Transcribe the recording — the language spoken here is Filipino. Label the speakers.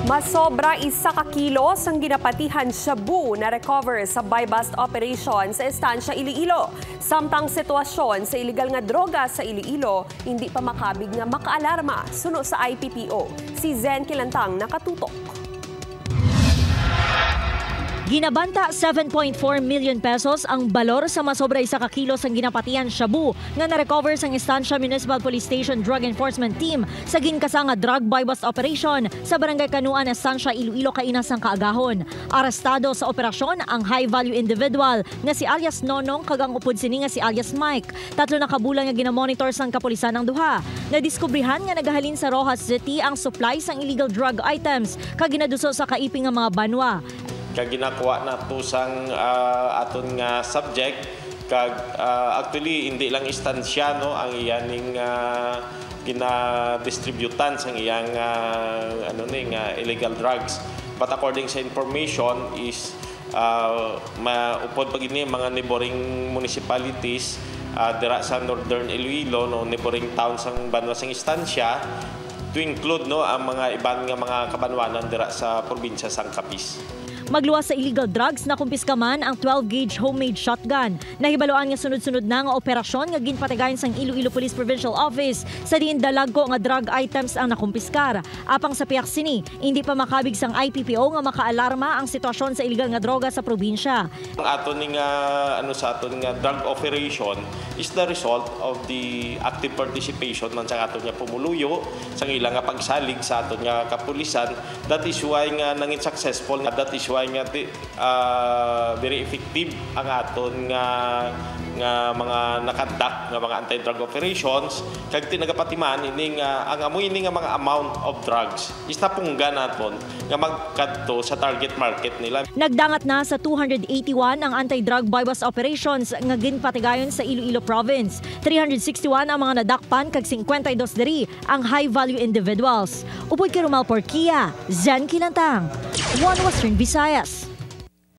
Speaker 1: Masobra 1 kilos ang ginapatihan shabu na recover sa buy-bust operation sa Estancia, Iloilo. Samtang sitwasyon sa iligal nga droga sa Iloilo, hindi pa makabig nga makaalarma suno sa IPPO. Si Zen Kilantang nakatutok.
Speaker 2: Ginabanta 7.4 million pesos ang balor sa masobra 1 kilos ang ginapatihan shabu nga na-recover sa Estancia Municipal Police Station Drug Enforcement Team sa ginkasa nga drug buy-bust operation sa Barangay Kanuan, Estancia, Iloilo kainasang kaagahon. Arestado sa operasyon ang high-value individual nga si alias Nonong kagang upod sini nga si alias Mike. 3 na kabulan nga ginamonitor sang kapulisan ng duha. Nadiskubrihan nga nagahalin sa Rojas City ang supply sang illegal drug items kag ginaduso sa kaiping nga mga banwa.
Speaker 3: Kag ginakuha na to sang aton nga subject kag actually hindi lang istansya no ang iyaning gina-distributan sang iyang illegal drugs, but according sa information is maupod pag ini mga neighboring municipalities dira sa Northern Iloilo no, neighboring towns sang banwa sang istansya, to include no ang mga iban nga mga kabanwanan dira sa probinsya sang Capiz.
Speaker 2: Magluwas sa illegal drugs na kumpiska man ang 12-gauge homemade shotgun. Nahibaluan nga sunod-sunod na nga operasyon nga ginpatigayon sang Iloilo Police Provincial Office sa diin dalagko nga drug items ang nakumpiskar. Apang sa piyak sini, hindi pa makabig sang IPPO nga makaalarma ang sitwasyon sa illegal nga droga sa probinsya.
Speaker 3: Ang aton nga sa aton nga drug operation is the result of the active participation man sa aton nga pumuluyo sang ilang nga pagsalig sa aton nga kapulisan. That is why nga nangin successful, that is why nga very effective ang aton nga mga nakandak nga mga anti-drug operations kag tinagapatiman ini nga ang amoy ini nga mga amount of drugs is napungga naton nga magkadto sa target market nila.
Speaker 2: Nagdangat na sa 281 ang anti-drug buy-bust operations nga ginpatigayon sa Iloilo Province. 361 ang mga nadakpan kag 52 diri ang high-value individuals. Upod kay Romal Porquia, Zen Kilantang, One Western Visayas.